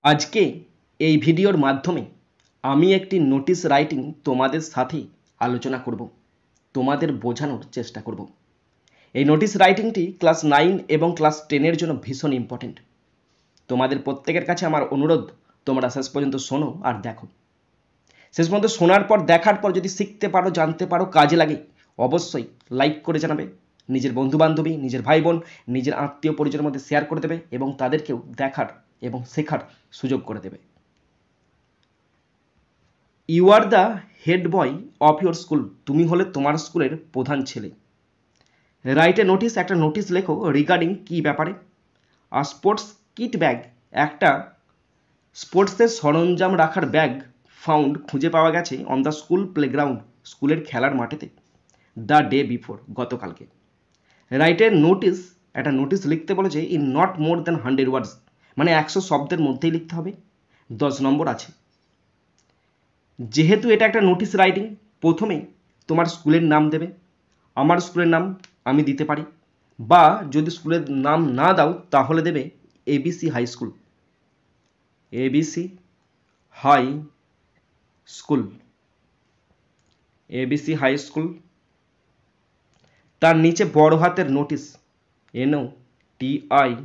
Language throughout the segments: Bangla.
আজকে এই ভিডিওর মাধ্যমে আমি একটি নোটিশ রাইটিং তোমাদের সাথে আলোচনা করব, তোমাদের বোঝানোর চেষ্টা করব। এই নোটিশ রাইটিংটি ক্লাস 9 এবং ক্লাস 10-এর জন্য ভীষণ ইম্পর্টেন্ট। তোমাদের প্রত্যেকের কাছে আমার অনুরোধ, তোমরা শেষ পর্যন্ত শোনো আর দেখো। শেষ পর্যন্ত শোনার পর দেখার পর যদি শিখতে পারো, জানতে পারো, কাজে লাগে, অবশ্যই লাইক করে জানাবে, নিজের বন্ধুবান্ধবী, নিজের ভাই বোন, নিজের আত্মীয় পরিজনের মধ্যে শেয়ার করে দেবে এবং তাদেরকেও দেখার এবং শেখার সুযোগ করে দেবে। You are the head boy of your school. তুমি হলে তোমার স্কুলের প্রধান ছেলে। রাইট এ নোটিশ, একটা নোটিশ লেখো রিগার্ডিং কি ব্যাপারে। আর স্পোর্টস কিট ব্যাগ, একটা স্পোর্টসের সরঞ্জাম রাখার ব্যাগ ফাউন্ড, খুঁজে পাওয়া গেছে অন দ্য স্কুল প্লেগ্রাউন্ড, স্কুলের খেলার মাঠেতে, দ্য ডে বিফোর, গতকালকে। রাইট এ নোটিশ, একটা নোটিশ লিখতে বলেছে ইন নট মোর দ্যান 100 ওয়ার্ডস, মানে 100 শব্দের মধ্যেই লিখতে হবে। 10 নম্বর আছে। যেহেতু এটা একটা নোটিশ রাইটিং, প্রথমে তোমার স্কুলের নাম দেবে। আমার স্কুলের নাম আমি দিতে পারি, বা যদি স্কুলের নাম না দাও তাহলে দেবে A B C high school, A B C high school, A B C high school. তার নিচে বড় হাতের নোটিশ, NOTICE।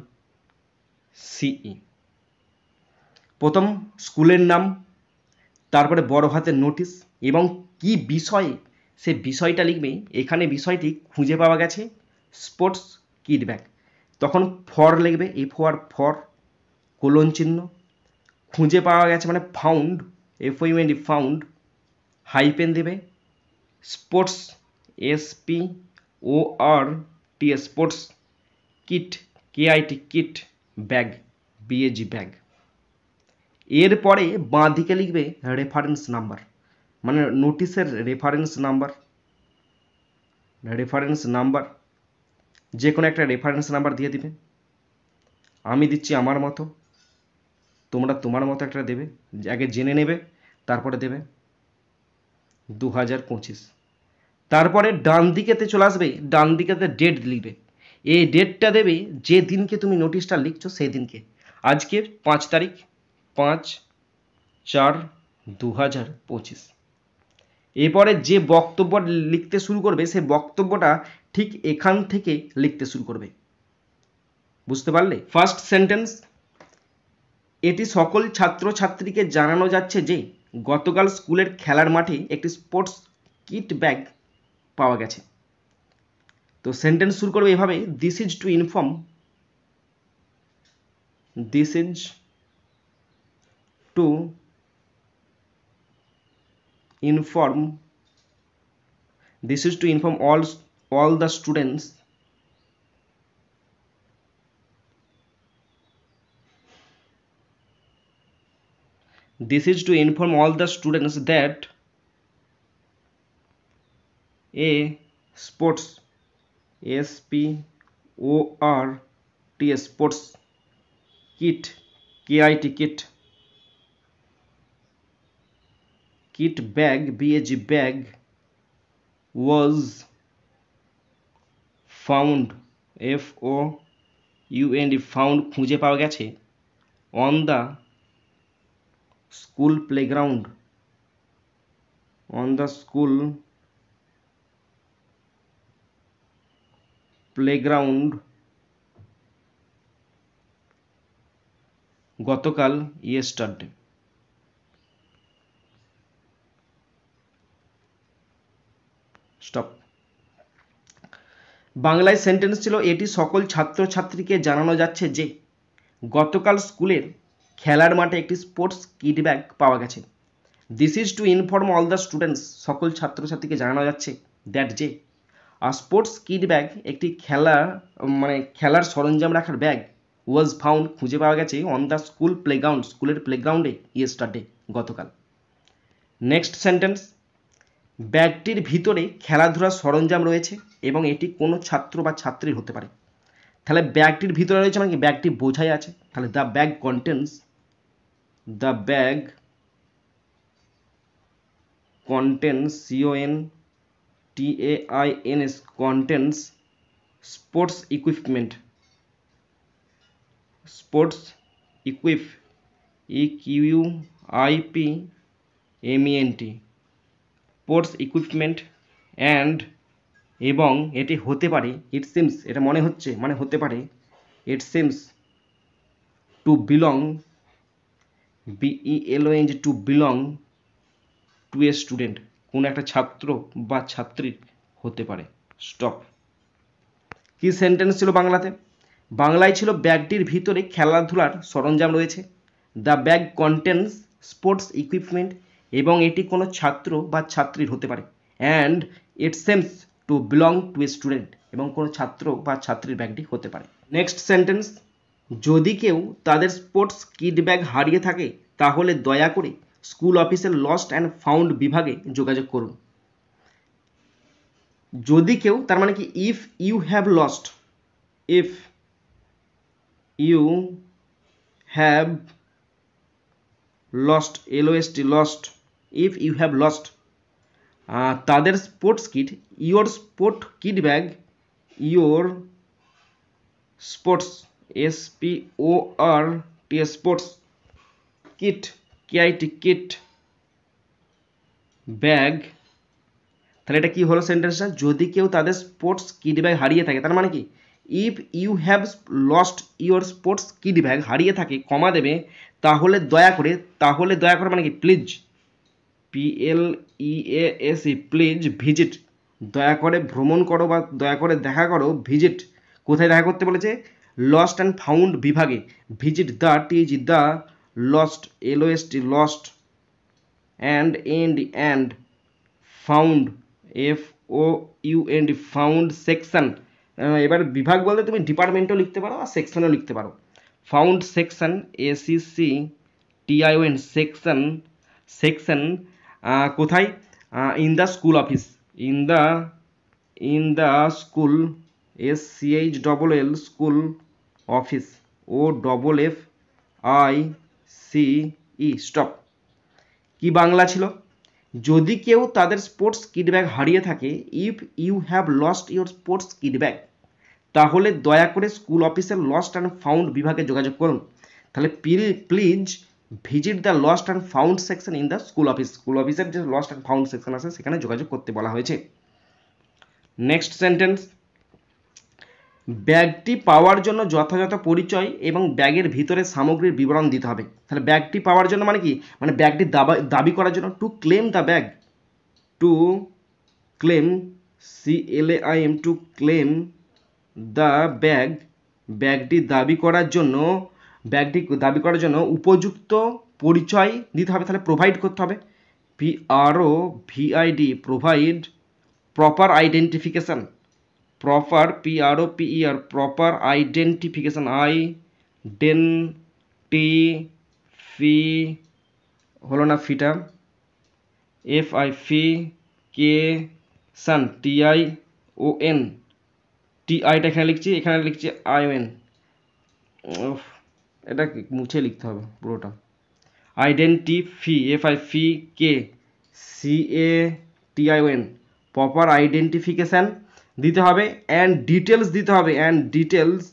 প্রথম স্কুলের নাম, তারপরে বড় হাতের নোটিশ এবং কি বিষয়ে সে বিষয়টা লিখবে। এখানে বিষয়টি খুঁজে পাওয়া গেছে স্পোর্টস কিট ব্যাগ, তখন ফর লিখবে, ফর কোলন চিহ্ন। খুঁজে পাওয়া গেছে মানে ফাউন্ড, FOUND, ফাউন্ড, হাইপেন দেবে, sports SPORTS, sports kit, KIT, kit, bag, BAG, bag. এরপরে বাঁ দিকে লিখবে রেফারেন্স নাম্বার, মানে নোটিশের রেফারেন্স নাম্বার, যে কোনো একটা রেফারেন্স নাম্বার দিয়ে দিবে। আমি দিচ্ছি আমার মতো, তোমরা তোমার মতো একটা দেবে, আগে জেনে নেবে তারপরে দেবে 2025। তারপরে ডান দিকেতে চলে আসবে, ডান দিকেতে ডেট লিখবে। এই ডেটটা দেবে যে দিনকে তুমি নোটিশটা লিখছো সেই দিনকে। আজকে 5 তারিখ, 5/4/2025। এরপরে যে বক্তব্য লিখতে শুরু করবে সে বক্তব্যটা ঠিক এখান থেকে লিখতে শুরু করবে। বুঝতে পারলে? ফার্স্ট সেন্টেন্স, এটি সকল ছাত্রছাত্রীকে জানানো যাচ্ছে যে গতকাল স্কুলের খেলার মাঠে একটি স্পোর্টস কিট ব্যাগ পাওয়া গেছে। তো সেন্টেন্স শুরু করবে এভাবে, this is to inform, this is to inform, this is to inform all the students this is to inform all the students that a sports, SPORTS, sports kit, KIT, kit bag, BAG, bag was found, FOUND, found, খুঁজে পাওয়া গেছে on the school playground, on the school playground গতকাল, yesterday। স্টপ। বাংলায় সেন্টেন্স ছিল, এটি সকল ছাত্রছাত্রীকে জানানো যাচ্ছে যে গতকাল স্কুলের খেলার মাঠে একটি স্পোর্টস কিট ব্যাগ পাওয়া গেছে। This is to inform all the students, সকল ছাত্রছাত্রীকে জানানো যাচ্ছে, দ্যাট যে আর স্পোর্টস কিট ব্যাগ, একটি খেলার সরঞ্জাম রাখার ব্যাগ, ওয়াজ ফাউন্ড, খুঁজে পাওয়া গেছে, অন দ্য স্কুল প্লেগ্রাউন্ড, স্কুলের প্লেগ্রাউন্ডে, ইয়েস্টারডে, গতকাল। নেক্সট সেন্টেন্স, ব্যাগটির ভিতরে খেলাধুলার সরঞ্জাম রয়েছে এবং এটি কোনো ছাত্র বা ছাত্রীর হতে পারে। তাহলে ব্যাগটির ভিতরে রয়েছে মানে কি, ব্যাগটি বোঝাই আছে, তাহলে the bag contains, the bag contains, CONTAINS, contains sports equipment, sports equipment, equipment sports equipment and এবং এটি হতে পারে ইট সিমস এটা মনে হচ্ছে মানে হতে পারে it seems to belong BELONG two belong to a student কোনো একটা ছাত্র বা ছাত্রীর হতে পারে। স্টপ। কি সেন্টেন্স ছিল বাংলাতে? বাংলায় ছিল ব্যাগটির ভিতরে খেলাধুলার সরঞ্জাম রয়েছে। The bag contains sports equipment এবং এটি কোনো ছাত্র বা ছাত্রীর হতে পারে। And it seems to belong to a student এবং কোনো ছাত্র বা ছাত্রীর ব্যাগটি হতে পারে। নেক্সট সেন্টেন্স, যদি কেউ তাদের স্পোর্টস কিট ব্যাগ হারিয়ে থাকে তাহলে দয়া করে স্কুল অফিসের লস্ট অ্যান্ড ফাউন্ড বিভাগে যোগাযোগ করুন। যদি কেউ তার মানে কি if you have lost, if you have lost LOST lost, if you have lost তাদের sports kit, your sport kit bag, your sports SPORT sports kit KIT kit bag. তাহলে এটা কি হলো সেন্টেন্সটা? যদি কেউ তাদের স্পোর্টস কিট ব্যাগ হারিয়ে থাকে, তার মানে কি if you have lost your sports kit bag হারিয়ে থাকে কমা দেবে তাহলে দয়া করে, তাহলে দয়া করে মানে কি প্লিজ PLEASE প্লিজ ভিজিট, দয়া করে ভ্রমণ করো বা দয়া করে দেখা করো। ভিজিট কোথায় দেখা করতে বলেছে? লস্ট অ্যান্ড ফাউন্ড বিভাগে। Visit the the lost LOST lost and found FOUND found section. এবার বিভাগ বলতে তুমি ডিপার্টমেন্টও লিখতে পারো আর সেকশনও লিখতে পারো। Found section SECTION section, section কোথায়? In the school office, in the school SCHLL school office OFFICE। Stop. কি বাংলা ছিল? যদি কেউ তাদের স্পোর্টস কিট ব্যাগ হারিয়ে থাকে, if you have lost your sports kit bag, তাহলে দয়া করে স্কুল অফিসের লস্ট অ্যান্ড ফাউন্ড বিভাগে যোগাযোগ করুন। তাহলে please visit the lost and found section in the school office, school অফিসের যে লস্ট অ্যান্ড ফাউন্ড সেকশন আছে সেখানে যোগাযোগ করতে বলা হয়েছে। নেক্সট সেন্টেন্স, ব্যাগটি পাওয়ার জন্য যথাযথ পরিচয় এবং ব্যাগের ভিতরে সামগ্রীর বিবরণ দিতে হবে। তাহলে ব্যাগটি পাওয়ার জন্য মানে কি? মানে ব্যাগটি দাবি করার জন্য, to claim the bag, to claim CLAIM to claim the bag, ব্যাগটি দাবি করার জন্য, ব্যাগটি দাবি করার জন্য উপযুক্ত পরিচয় দিতে হবে। তাহলে প্রোভাইড করতে হবে, PROVID provide proper identification, proper PROPER proper identification, হলো না ফিটা, FIFICATION TION, TIটা এখানে লিখছি, এখানে লিখছি ION, এটা মুছে লিখতে হবে পুরোটা। আইডেন্টিফি FIFICATION প্রপার আইডেন্টিফিকেশান দিতে হবে। অ্যান্ড ডিটেলস দিতে হবে, অ্যান্ড ডিটেলস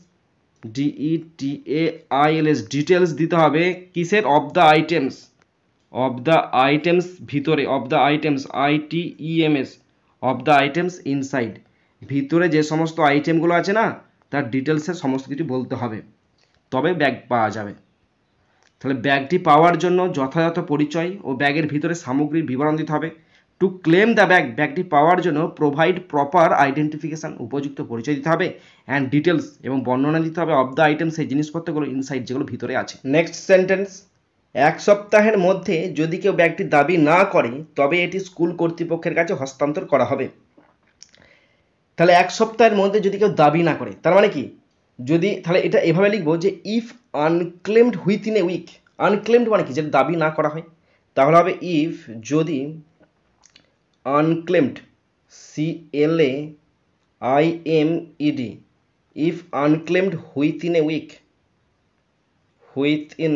DETAILS ডিটেলস দিতে হবে কিসের? Of the items, of the items ভিতরে, of the items ITEMS, of the items inside, ভিতরে যে সমস্ত আইটেমগুলো আছে না তার ডিটেলসের সমস্ত কিছু বলতে হবে, তবে ব্যাগ পাওয়া যাবে। তাহলে ব্যাগটি পাওয়ার জন্য যথাযথ পরিচয় ও ব্যাগের ভিতরে সামগ্রীর বিবরণ দিতে হবে। টু ক্লেম দ্য ব্যাগ, ব্যাগটি পাওয়ার জন্য প্রোভাইড প্রপার আইডেন্টিফিকেশান, উপযুক্ত পরিচয় দিতে হবে। অ্যান্ড ডিটেলস এবং বর্ণনা দিতে হবে অফ দ্য আইটেম, সেই জিনিসপত্রগুলো ইনসাইড যেগুলো ভিতরে আছে। নেক্সট সেন্টেন্স, এক সপ্তাহের মধ্যে যদি কেউ ব্যাগটি দাবি না করে তবে এটি স্কুল কর্তৃপক্ষের কাছে হস্তান্তর করা হবে। তাহলে এক সপ্তাহের মধ্যে যদি কেউ দাবি না করে, তার মানে কি? যদি, তাহলে এটা এভাবে লিখবো যে if unclaimed within a week, unclaimed মানে কি? যেটা দাবি না করা হয়, তাহলে হবে ইফ, যদি unclaimed CLAIMED, if unclaimed within a week, within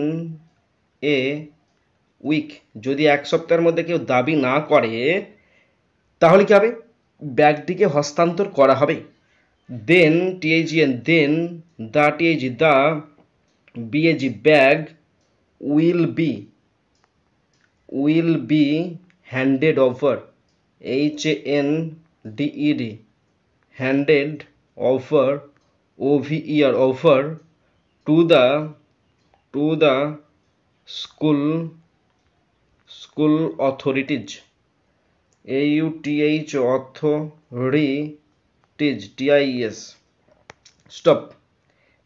a week, যদি এক সপ্তাহের মধ্যে কেউ দাবি না করে তাহলে কি হবে? ব্যাগটিকে হস্তান্তর করা হবে। Then THEN then, the TH the BAG bag, will be handed over, HANDED, handed over, OVER, offer to the school authorities, AUTH, authorities, TIES। Stop.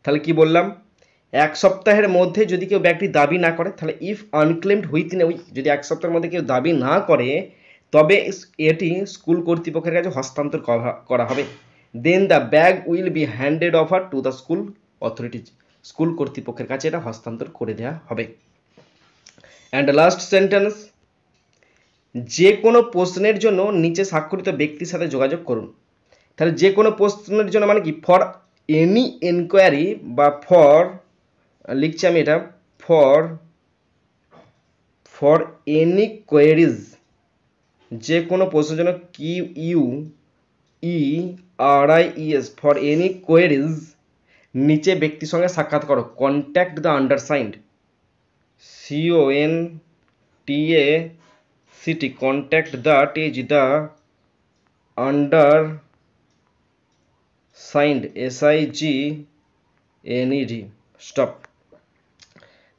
তাহলে কি বললাম, এক সপ্তাহের মধ্যে যদি কেউ ব্যাগটি দাবি না করে, তাহলে if unclaimed within a week, যদি এক সপ্তাহের মধ্যে কেউ দাবি না করে তবে এটি স্কুল কর্তৃপক্ষের কাছে হস্তান্তর করা হবে। Then the bag will be handed over to the school authorities, school কর্তৃপক্ষের কাছে এটা হস্তান্তর করে দেওয়া হবে। অ্যান্ড লাস্ট সেন্টেন্স, যে কোনো প্রশ্নের জন্য নিচে স্বাক্ষরিত ব্যক্তির সাথে যোগাযোগ করুন। তাহলে যে কোনো প্রশ্নের জন্য মানে কি, ফর এনি এনকোয়ারি বা ফর, লিখছি আমি এটা, ফর এনি কোয়েরিজ, যে কোনো প্রশ্নের জন্য QUERIES, ফর এনি কোয়েরিজ, নিচে ব্যক্তির সঙ্গে সাক্ষাৎ করো। Contact the undersigned, CONTACT, contact the undersigned, SIGNED। Stop.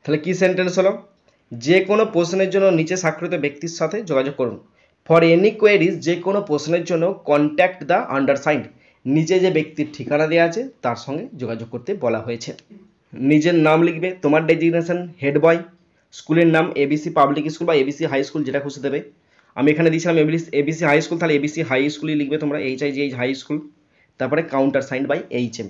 তাহলে কি সেন্টেন্স হলো, যে কোনো প্রশ্নের জন্য নিচে স্বাক্ষরিত ব্যক্তির সাথে যোগাযোগ করুন। ফর এনি কোয়েরিজ, যে কোনো প্রশ্নের জন্য কন্ট্যাক্ট দ্য আন্ডারসাইন্ড, নিচে যে ব্যক্তির ঠিকানা দেওয়া আছে তার সঙ্গে যোগাযোগ করতে বলা হয়েছে। নিজের নাম লিখবে, তোমার ডেজিগনেশন হেড বয়, স্কুলের নাম ABC পাবলিক স্কুল বা ABC হাই স্কুল, যেটা খুশি দেবে। আমি এখানে দিয়েছিলাম ABC হাই স্কুল, তাহলে ABC হাই স্কুলই লিখবে তোমরা, HIGH হাই স্কুল। তারপরে কাউন্টার সাইন্ড বাই HM।